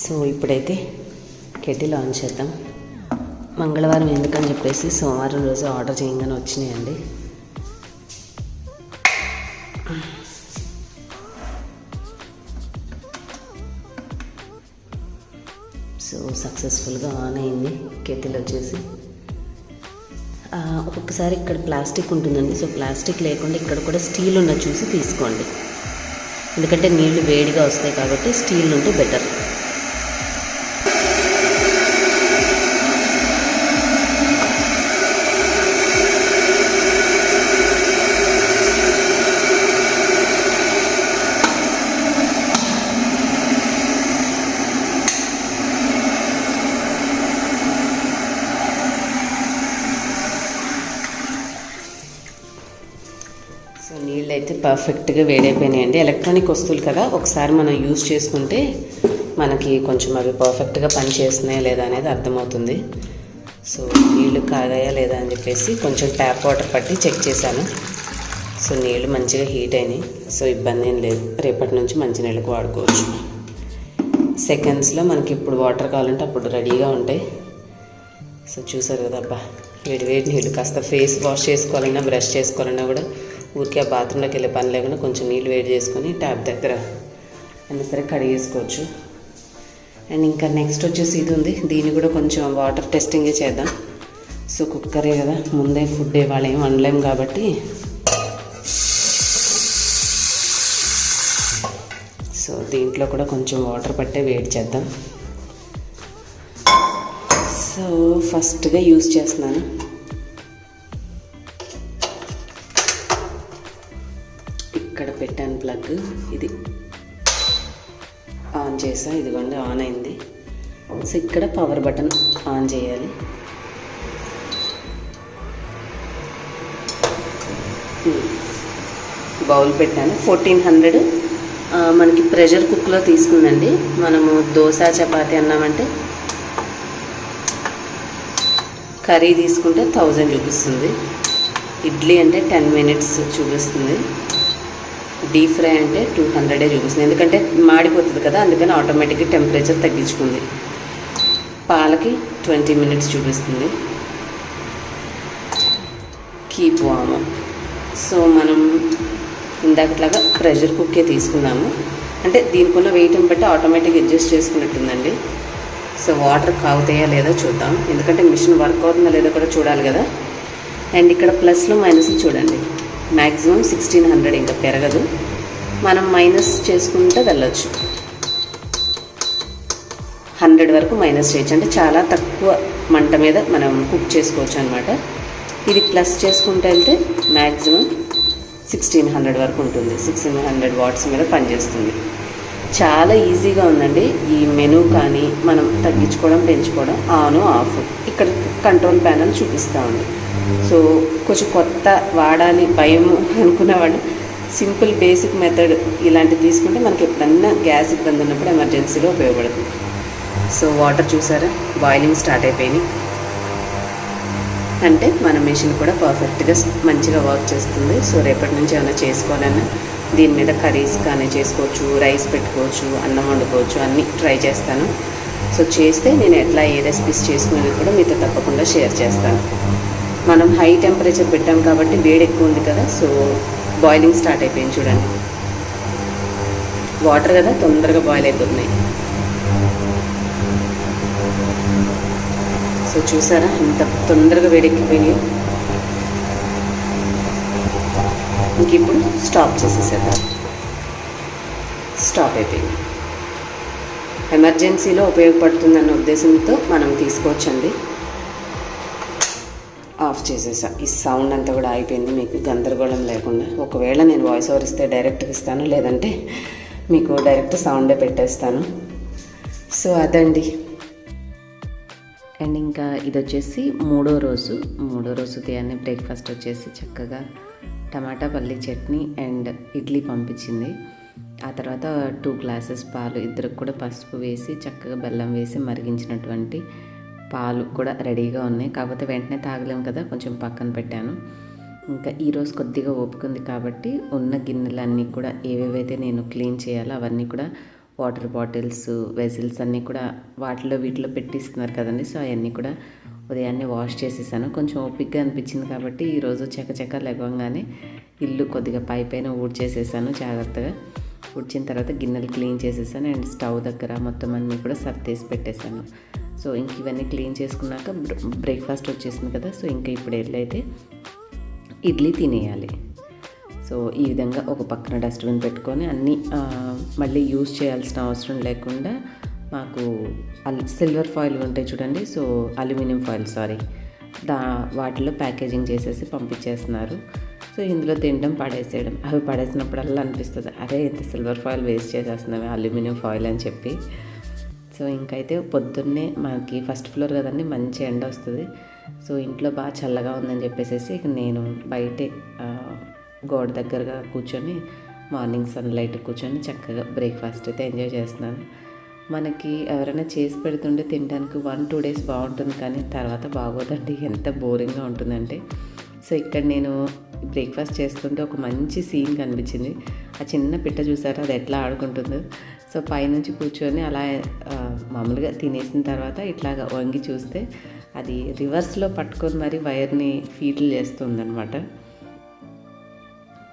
So ఇప్పుడైతే kettle on చేద్దాం. మంగళవారం ఎందుకని చెప్పేసి సోమవారం రోజు ఆర్డర్ చేయగానే వచ్చినాయండి. సో సక్సెస్ఫుల్గా ఆన్ అయింది కెటిల్ వచ్చేసి. ఒక్కొక్కసారి ఇక్కడ ప్లాస్టిక్ ఉంటుందండి. సో ప్లాస్టిక్ లేకుండా ఇక్కడ కూడా స్టీల్ ఉన్న చూసి తీసుకోండి, ఎందుకంటే నీళ్లు వేడిగా వస్తాయి కాబట్టి స్టీల్ ఉంటే బెటర్. సో నీళ్ళు అయితే పర్ఫెక్ట్గా వేడైపోయినాయండి. ఎలక్ట్రానిక్ వస్తువులు కదా, ఒకసారి మనం యూజ్ చేసుకుంటే మనకి కొంచెం అవి పర్ఫెక్ట్గా పనిచేస్తున్నాయా లేదా అనేది అర్థమవుతుంది. సో నీళ్ళు కాగాయా లేదా అని చెప్పేసి కొంచెం ట్యాప్ వాటర్ పట్టి చెక్ చేశాను. సో నీళ్ళు మంచిగా హీట్ అయినాయి. సో ఇబ్బంది ఏం లేదు, రేపటి నుంచి మంచి నీళ్ళకి వాడుకోవచ్చు. సెకండ్స్లో మనకి ఇప్పుడు వాటర్ కావాలంటే అప్పుడు రెడీగా ఉంటాయి. సో చూసారు కదా, అబ్బా వేడి వేడి నీళ్ళు. కాస్త ఫేస్ వాష్ చేసుకోవాలన్నా బ్రష్ చేసుకోవాలన్నా కూడా ఊరికే ఆ బాత్రూంలోకి వెళ్ళే పని లేకుండా కొంచెం నీళ్ళు వేడి చేసుకొని ట్యాప్ దగ్గర అయినా సరే కడిగేసుకోవచ్చు. అండ్ ఇంకా నెక్స్ట్ వచ్చేసి ఇది ఉంది, దీన్ని కూడా కొంచెం వాటర్ టెస్టింగే చేద్దాం. సో కుక్కరే కదా, ముందే ఫుడ్ ఇవాళ ఏం వండలేం కాబట్టి సో దీంట్లో కూడా కొంచెం వాటర్ పట్టే వేడి చేద్దాం. సో ఫస్ట్గా యూజ్ చేస్తున్నాను. ఇక్కడ పెట్టాను ప్లగ్, ఇది ఆన్ చేసా, ఇదిగోండి ఆన్ అయింది. సో ఇక్కడ పవర్ బటన్ ఆన్ చేయాలి. బౌల్ పెట్టాను. 1400 మనకి ప్రెషర్ కుక్కర్లో తీసుకుందండి. మనము దోశ చపాతీ అన్నామంటే కర్రీ తీసుకుంటే 1000 చూపిస్తుంది. ఇడ్లీ అంటే 10 minutes చూపిస్తుంది. డీప్ ఫ్రై అంటే 200 చూపిస్తుంది, ఎందుకంటే మాడిపోతుంది కదా, అందుకని ఆటోమేటిక్గా టెంపరేచర్ తగ్గించుకుంది. పాలకి 20 minutes చూపిస్తుంది. కీప్ వామ్. సో మనం ఇందాకట్లాగా ప్రెషర్ కుక్కే తీసుకున్నాము, అంటే దీనికున్న వెయిట్ని బట్టి ఆటోమేటిక్గా అడ్జస్ట్ చేసుకున్నట్టుందండి. సో వాటర్ కాగుతాయా లేదా చూద్దాం, ఎందుకంటే మిషన్ వర్క్ అవుతుందా లేదా కూడా చూడాలి కదా. అండ్ ఇక్కడ ప్లస్లు మైనస్లు చూడండి. మ్యాక్సిమం 1600, ఇంకా పెరగదు. మనం మైనస్ చేసుకుంటే వెళ్ళొచ్చు. 100 వరకు మైనస్ చేయొచ్చు, అంటే చాలా తక్కువ మంట మీద మనం కుక్ చేసుకోవచ్చు అనమాట. ఇది ప్లస్ చేసుకుంటే వెళ్తే మ్యాక్సిమం 1600 వరకు ఉంటుంది. 1600 watts మీద పనిచేస్తుంది. చాలా ఈజీగా ఉందండి. ఈ మెనూ కానీ మనం తగ్గించుకోవడం పెంచుకోవడం, ఆన్ ఆఫ్, ఇక్కడ కంట్రోల్ ప్యానల్ చూపిస్తూ ఉంది. సో కొంచెం కొత్త వాడాలి భయం అనుకున్న వాళ్ళు సింపుల్ బేసిక్ మెథడ్ ఇలాంటివి తీసుకుంటే మనకి ఎప్పుడన్నా గ్యాస్ ఇబ్బంది ఉన్నప్పుడు ఎమర్జెన్సీలో ఉపయోగపడుతుంది. సో వాటర్ చూసారా, బాయిలింగ్ స్టార్ట్ అయిపోయినాయి, అంటే మన మెషిన్ కూడా పర్ఫెక్ట్గా మంచిగా వర్క్ చేస్తుంది. సో రేపటి నుంచి ఏమైనా చేసుకోవాలన్నా దీని మీద కర్రీస్ కానీ చేసుకోవచ్చు, రైస్ పెట్టుకోవచ్చు, అన్నం వండుకోవచ్చు, అన్నీ ట్రై చేస్తాను. సో చేస్తే నేను ఎట్లా ఏ రెసిపీస్ చేసుకునేది కూడా మీతో తప్పకుండా షేర్ చేస్తాను. మనం హై టెంపరేచర్ పెట్టాం కాబట్టి వేడి ఎక్కువ ఉంది కదా. సో బాయిలింగ్ స్టార్ట్ అయిపోయింది చూడండి. వాటర్ కదా తొందరగా బాయిల్ అయిపోతున్నాయి. సో చూసారా ఇంత తొందరగా వేడెక్కిపోయినాయి. ఇంక ఇప్పుడు స్టాప్ చేసేసేద్దాం. స్టాప్ అయిపోయింది. ఎమర్జెన్సీలో ఉపయోగపడుతుందన్న ఉద్దేశంతో మనం తీసుకోవచ్చండి. ఆఫ్ చేసేసా. ఈ సౌండ్ అంతా కూడా అయిపోయింది, మీకు గందరగోళం లేకుండా. ఒకవేళ నేను వాయిస్ ఓవర్ ఇస్తే డైరెక్ట్గా ఇస్తాను, లేదంటే మీకు డైరెక్ట్ సౌండే పెట్టేస్తాను. సో అదండి. అండ్ ఇంకా ఇది వచ్చేసి మూడో రోజు ఉదయాన్నే బ్రేక్ఫాస్ట్ వచ్చేసి చక్కగా టమాటా పల్లి చట్నీ అండ్ ఇడ్లీ పంపించింది. ఆ తర్వాత 2 glasses పాలు, ఇద్దరికి కూడా పసుపు వేసి చక్కగా బెల్లం వేసి మరిగించినటువంటి పాలు కూడా రెడీగా ఉన్నాయి. కాకపోతే వెంటనే తాగలేము కదా, కొంచెం పక్కన పెట్టాను. ఇంకా ఈరోజు కొద్దిగా ఓపిక ఉంది కాబట్టి ఉన్న గిన్నెలన్నీ కూడా ఏవేవైతే నేను క్లీన్ చేయాలో అవన్నీ కూడా వాటర్ బాటిల్స్, వెజిల్స్ అన్నీ కూడా వీటిలో పెట్టిస్తున్నారు కదండి. సో అవన్నీ కూడా ఉదయాన్నే వాష్ చేసేసాను. కొంచెం ఓపిక్గా అనిపించింది కాబట్టి ఈరోజు చకచక లెగవంగానే ఇల్లు కొద్దిగా పైన ఊడ్చేసేసాను జాగ్రత్తగా. ఊడ్చిన తర్వాత గిన్నెలు క్లీన్ చేసేసాను అండ్ స్టవ్ దగ్గర మొత్తం అన్నీ కూడా సర్దేసి పెట్టేశాను. సో ఇంక ఇవన్నీ క్లీన్ చేసుకున్నాక బ్రేక్ఫాస్ట్ వచ్చేసింది కదా. సో ఇంకా ఇప్పుడు వెళ్ళైతే ఇడ్లీ తినేయాలి. సో ఈ విధంగా ఒక పక్కన డస్ట్బిన్ పెట్టుకొని అన్నీ మళ్ళీ యూజ్ చేయాల్సిన అవసరం లేకుండా మాకు సిల్వర్ ఫాయిల్ ఉంటాయి చూడండి. సో అల్యూమినియం ఫాయిల్ వాటిలో ప్యాకేజింగ్ చేసేసి పంపించేస్తున్నారు. సో ఇందులో తినడం పడేసేయడం, అవి పడేసినప్పుడల్లా అనిపిస్తుంది అరే ఇంత సిల్వర్ ఫాయిల్ వేస్ట్ చేసేస్తున్నామే అల్యూమినియం ఫాయిల్ అని చెప్పి. సో ఇంకైతే పొద్దున్నే మనకి ఫస్ట్ ఫ్లోర్ కదండి, మంచి ఎండ వస్తుంది. సో ఇంట్లో బాగా చల్లగా ఉందని చెప్పేసి ఇక నేను బయటే గోడ దగ్గరగా కూర్చొని మార్నింగ్ సన్లైట్ కూర్చొని చక్కగా బ్రేక్ఫాస్ట్ అయితే ఎంజాయ్ చేస్తున్నాను. మనకి ఎవరైనా చేసి పెడుతుంటే తినడానికి 1-2 డేస్ బాగుంటుంది, కానీ తర్వాత బాగోదండి, ఎంత బోరింగ్గా ఉంటుందంటే. సో ఇక్కడ నేను బ్రేక్ఫాస్ట్ చేస్తుంటే ఒక మంచి సీన్ కనిపించింది. ఆ చిన్న పిట్ట చూసారా అది ఎట్లా ఆడుకుంటుందో. సో పైనుంచి కూర్చొని అలా మామూలుగా తినేసిన తర్వాత ఇట్లాగా వంగి చూస్తే అది రివర్స్లో పట్టుకొని మరి వైర్ని ఫీట్లు చేస్తుందన్నమాట.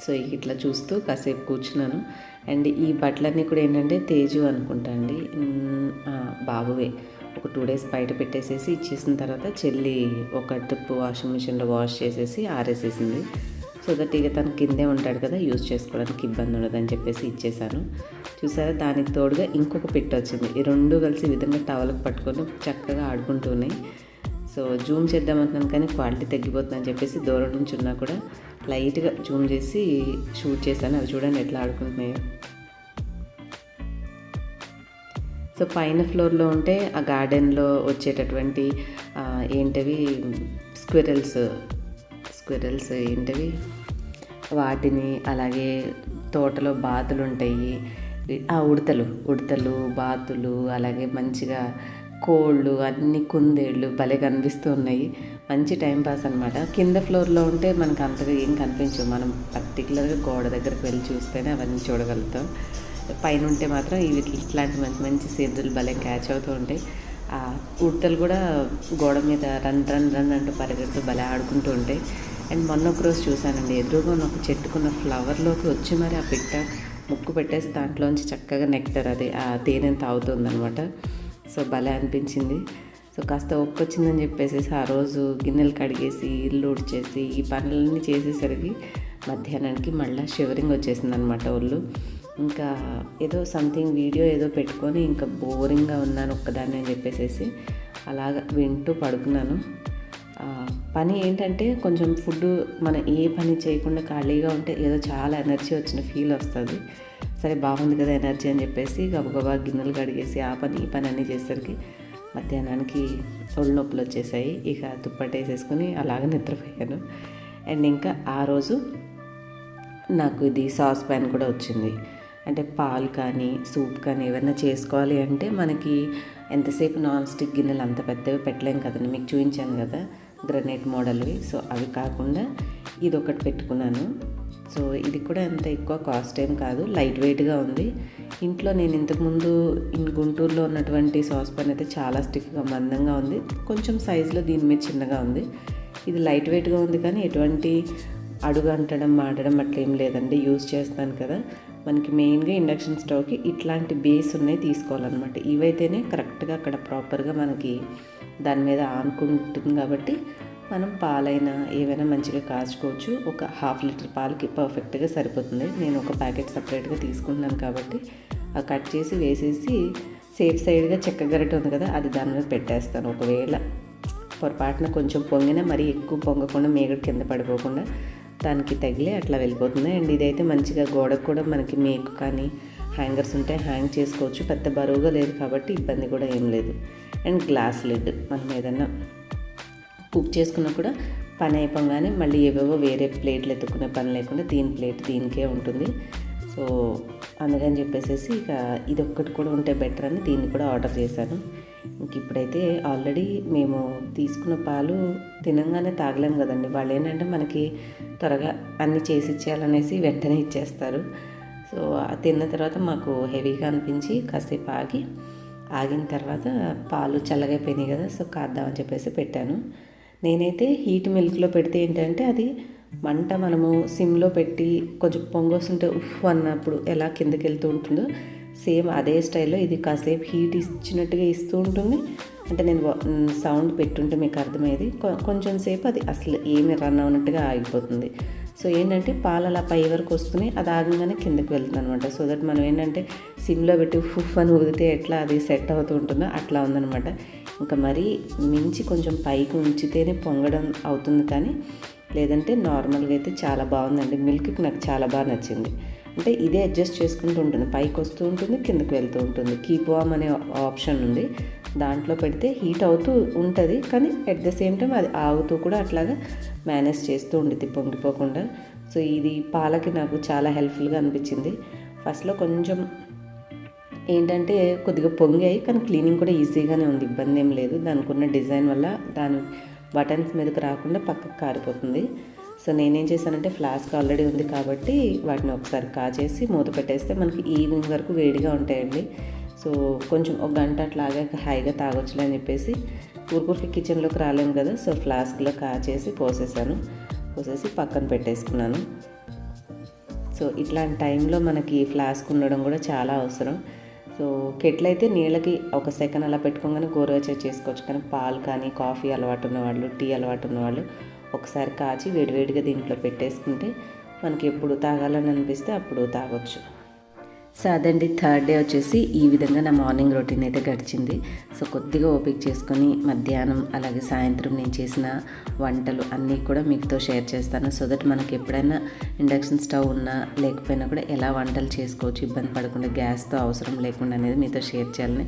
సో ఇట్లా చూస్తూ కాసేపు కూర్చున్నాను. అండ్ ఈ బట్టలన్నీ కూడా ఏంటంటే తేజు అనుకుంటా అండి, బాబువే. ఒక 2 డేస్ బయట పెట్టేసేసి ఇచ్చేసిన తర్వాత చెల్లి ఒక ట్రిప్ వాషింగ్ మిషన్లో వాష్ చేసేసి ఆరేసేసింది. సో దట్ ఇక తను కిందే ఉంటాడు కదా, యూజ్ చేసుకోవడానికి ఇబ్బంది ఉండదని చెప్పేసి ఇచ్చేసాను. చూసారా, దానికి తోడుగా ఇంకొక పిట్ వచ్చింది. ఈ రెండు కలిసి ఈ విధంగా టవల్కి పట్టుకొని చక్కగా ఆడుకుంటున్నాయి. సో జూమ్ చేద్దామంటున్నాను కానీ క్వాలిటీ తగ్గిపోతుందని చెప్పేసి దూరం నుంచి ఉన్నా కూడా లైట్గా జూమ్ చేసి షూట్ చేశాను. అవి చూడండి ఎట్లా ఆడుకుంటున్నాయో. సో పైన ఫ్లోర్లో ఉంటే ఆ గార్డెన్లో వచ్చేటటువంటి ఏంటవి స్క్విరల్స్ ఏంటవి వాటిని, అలాగే తోటలో బాతులు ఉంటాయి, ఉడతలు బాతులు, అలాగే మంచిగా కోళ్ళు, అన్ని కుందేళ్ళు భలే కనిపిస్తూ ఉన్నాయి. మంచి టైంపాస్ అనమాట. కింద ఫ్లోర్లో ఉంటే మనకు అంతగా ఏం కనిపించవు, మనం పర్టికులర్గా గోడ దగ్గరకు వెళ్ళి చూస్తేనే అవన్నీ చూడగలుగుతాం. పైన ఉంటే మాత్రం ఇట్లాంటి మంచి మంచి సీనరీలు భలే క్యాచ్ అవుతూ ఉంటాయి. ఉడతలు కూడా గోడ మీద రన్ అంటూ పరిగెడుతూ భలే ఆడుకుంటూ ఉంటాయి. అండ్ మొన్న ఒక రోజు చూశానండి, ఎదురుగా ఒక చెట్టుకున్న ఫ్లవర్లోకి వచ్చి మరి ఆ పిట్ట ముక్కు పెట్టేసి దాంట్లోంచి చక్కగా నెక్టర్ ఆ తేనెని తాగుతుందనమాట. సో భలే అనిపించింది. సో కాస్త ఒక్కొచ్చిందని చెప్పేసి ఆ రోజు గిన్నెలు కడిగేసి ఇల్లు ఉడిచేసి ఈ పనులన్నీ చేసేసరికి మధ్యాహ్నానికి మళ్ళీ షివరింగ్ వచ్చేసింది అనమాట ఒళ్ళు. ఇంకా ఏదో సంథింగ్ వీడియో ఏదో పెట్టుకొని ఇంకా బోరింగ్గా ఉన్నాను ఒక్కదాన్ని అని చెప్పేసి అలాగ వింటూ పడుకున్నాను. పని ఏంటంటే కొంచెం ఫుడ్ మనం ఏ పని చేయకుండా ఖాళీగా ఉంటే ఏదో చాలా ఎనర్జీ వచ్చిన ఫీల్ వస్తుంది. సరే బాగుంది కదా ఎనర్జీ అని చెప్పేసి గబగబా గిన్నెలు కడిగేసి ఆ పని ఈ పని అన్నీ చేసేసరికి మధ్యాహ్నానికి ఒళ్ళు నొప్పులు వచ్చేసాయి. ఇక దుప్పట్టేసేసుకుని అలాగ నిద్రపోయాను. అండ్ ఇంకా ఆ రోజు నాకు ఇది సాస్ ప్యాన్ కూడా వచ్చింది. అంటే పాలు కానీ సూప్ కానీ ఏమైనా చేసుకోవాలి అంటే మనకి ఎంతసేపు నాన్ స్టిక్ గిన్నెలు అంత పెద్దవి పెట్టలేం కదండి. మీకు చూపించాను కదా గ్రనైట్ మోడల్వి. సో అవి కాకుండా ఇది ఒకటి పెట్టుకున్నాను. సో ఇది కూడా అంత ఎక్కువ కాస్ట్ ఏం కాదు, లైట్ వెయిట్గా ఉంది. ఇంట్లో నేను ఇంతకుముందు గుంటూరులో ఉన్నటువంటి సాస్ పాన్ అయితే చాలా స్టిఫ్గా మందంగా ఉంది, కొంచెం సైజులో దీని మీద చిన్నగా ఉంది. ఇది లైట్ వెయిట్గా ఉంది కానీ ఎటువంటి అడుగు అంటడం మాడడం అట్లా ఏం లేదండి. యూజ్ చేస్తాను కదా. మనకి మెయిన్గా ఇండక్షన్ స్టవ్కి ఇట్లాంటి బేస్ ఉన్నాయి తీసుకోవాలన్నమాట. ఇవైతేనే కరెక్ట్గా అక్కడ ప్రాపర్గా మనకి దాని మీద ఆనుకుంటుంది కాబట్టి మనం పాలైనా ఏవైనా మంచిగా కాచుకోవచ్చు. ఒక 1/2 లీటర్ పాలకి పర్ఫెక్ట్గా సరిపోతుంది. నేను ఒక ప్యాకెట్ సపరేట్గా తీసుకుంటున్నాను కాబట్టి అది కట్ చేసి వేసేసి సేఫ్ సైడ్గా చెక్క గరిటె ఉంది కదా అది దాని మీద పెట్టేస్తాను. ఒకవేళ పొరపాటున కొంచెం పొంగినా మరీ ఎక్కువ పొంగకుండా మేగడ కింద పడిపోకుండా దానికి తగిలి అట్లా వెళ్ళిపోతుంది. అండ్ ఇదైతే మంచిగా గోడకు కూడా మనకి మేకు కానీ హ్యాంగర్స్ ఉంటే హ్యాంగ్ చేసుకోవచ్చు. పెద్ద బరువుగా లేదు కాబట్టి ఇబ్బంది కూడా ఏం లేదు. అండ్ గ్లాస్ లిడ్ మనం ఏదన్నా కుక్ చేసుకున్నా కూడా పని అయిపోగానే మళ్ళీ ఏవేవో వేరే ప్లేట్లు ఎత్తుకునే పని లేకుండా దీని ప్లేట్ దీనికే ఉంటుంది. సో అందుకని చెప్పేసి ఇక ఇది ఒక్కటి కూడా ఉంటే బెటర్ అని దీన్ని కూడా ఆర్డర్ చేశాను. ఇంక ఇప్పుడైతే ఆల్రెడీ మేము తీసుకున్న పాలు తినంగానే తాగలేము కదండి. వాళ్ళు ఏంటంటే మనకి త్వరగా అన్నీ చేసి ఇచ్చేయాలనేసి వెంటనే ఇచ్చేస్తారు. సో తిన్న తర్వాత మాకు హెవీగా అనిపించి కాసేపు ఆగిన తర్వాత పాలు చల్లగైపోయినాయి కదా, సో కాద్దామని చెప్పేసి పెట్టాను. నేనైతే హీట్ మిల్క్లో పెడితే ఏంటంటే అది మంట మనము సిమ్లో పెట్టి కొంచెం పొంగొస్తుంటే ఉఫ్ అన్నప్పుడు ఎలా కిందకి వెళ్తూ ఉంటుందో సేమ్ అదే స్టైల్లో ఇది కాసేపు హీట్ ఇచ్చినట్టుగా ఇస్తూ ఉంటుంది. అంటే నేను సౌండ్ పెట్టుంటే మీకు అర్థమయ్యేది. కొంచెం సేపు అది అసలు ఏమి రన్ అవునట్టుగా ఆగిపోతుంది. సో ఏంటంటే పాలు అలా పై వరకు వస్తున్నాయి, అది ఆగంగానే కిందకి వెళ్తుంది అనమాట. సో దట్ మనం ఏంటంటే సిమ్లో పెట్టి ఫుఫ్ అని ఊదితే ఎట్లా అది సెట్ అవుతూ ఉంటుందో అట్లా ఉందనమాట. ఇంకా మరీ మించి కొంచెం పైకి ఉంచితేనే పొంగడం అవుతుంది, కానీ లేదంటే నార్మల్గా అయితే చాలా బాగుందండి. మిల్క్కి నాకు చాలా బాగా నచ్చింది. అంటే ఇదే అడ్జస్ట్ చేసుకుంటూ ఉంటుంది, పైకి వస్తూ ఉంటుంది, కిందకి వెళ్తూ ఉంటుంది. కీప్ వామ్ అనే ఆప్షన్ ఉంది, దాంట్లో పెడితే హీట్ అవుతూ ఉంటుంది, కానీ అట్ ద సేమ్ టైం అది ఆగుతూ కూడా అట్లాగా మేనేజ్ చేస్తూ ఉండిద్ది పొంగిపోకుండా. సో ఇది పాలకి నాకు చాలా హెల్ప్ఫుల్గా అనిపించింది. ఫస్ట్లో కొంచెం ఏంటంటే కొద్దిగా పొంగాయి, కానీ క్లీనింగ్ కూడా ఈజీగానే ఉంది, ఇబ్బంది ఏం లేదు. దానికి ఉన్న డిజైన్ వల్ల దాని బటన్స్ మీదకి రాకుండా పక్కకు కారిపోతుంది. సో నేనేం చేశానంటే ఫ్లాస్క్ ఆల్రెడీ ఉంది కాబట్టి వాటిని ఒకసారి కాచేసి మూత పెట్టేస్తే మనకి ఈవినింగ్ వరకు వేడిగా ఉంటాయండి. సో కొంచెం ఒక గంట అట్లాగా హాయిగా తాగొచ్చులే అని చెప్పేసి ఊరికి కిచెన్లోకి రాలేము కదా, సో ఫ్లాస్క్లో కాచేసి పోసేసి పక్కన పెట్టేసుకున్నాను. సో ఇట్లాంటి టైంలో మనకి ఫ్లాస్క్ ఉండడం కూడా చాలా అవసరం. సో కెటిల్ అయితే నీళ్ళకి ఒక సెకండ్ అలా పెట్టుకోగానే గోరువెచ్చగా చేసుకోవచ్చు, కానీ పాలు కానీ కాఫీ అలవాటు ఉన్నవాళ్ళు, టీ అలవాటు ఉన్నవాళ్ళు ఒకసారి కాచి వేడివేడిగా దీంట్లో పెట్టేసుకుంటే మనకి ఎప్పుడు తాగాలని అనిపిస్తే అప్పుడు తాగొచ్చు. సో అదండి, థర్డ్ డే వచ్చేసి ఈ విధంగా నా మార్నింగ్ రొటీన్ అయితే గడిచింది. సో కొద్దిగా ఓపిక చేసుకొని మధ్యాహ్నం అలాగే సాయంత్రం నేను చేసిన వంటలు అన్నీ కూడా మీతో షేర్ చేస్తాను. సో దట్ మనకి ఎప్పుడైనా ఇండక్షన్ స్టవ్ ఉన్నా లేకపోయినా కూడా ఎలా వంటలు చేసుకోవచ్చు ఇబ్బంది పడకుండా, గ్యాస్తో అవసరం లేకుండా అనేది మీతో షేర్ చేయాలని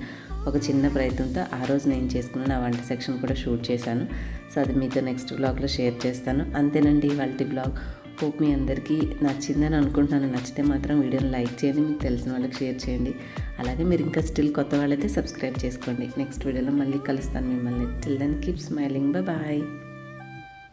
ఒక చిన్న ప్రయత్నంతో ఆ రోజు నేను చేసుకున్న నా వంట సెక్షన్ కూడా షూట్ చేశాను. సో అది మీతో నెక్స్ట్ వ్లాగ్లో షేర్ చేస్తాను. అంతేనండి వాళ్ళ వ్లాగ్. హోప్ మీ అందరికీ నచ్చిందని అనుకుంటున్నాను. నచ్చితే మాత్రం వీడియోని లైక్ చేయండి, మీకు తెలిసిన వాళ్ళకి షేర్ చేయండి. అలాగే మీరు ఇంకా స్టిల్ కొత్త వాళ్ళైతే సబ్స్క్రైబ్ చేసుకోండి. నెక్స్ట్ వీడియోలో మళ్ళీ కలుస్తాను మిమ్మల్ని. Till then keep smiling, bye.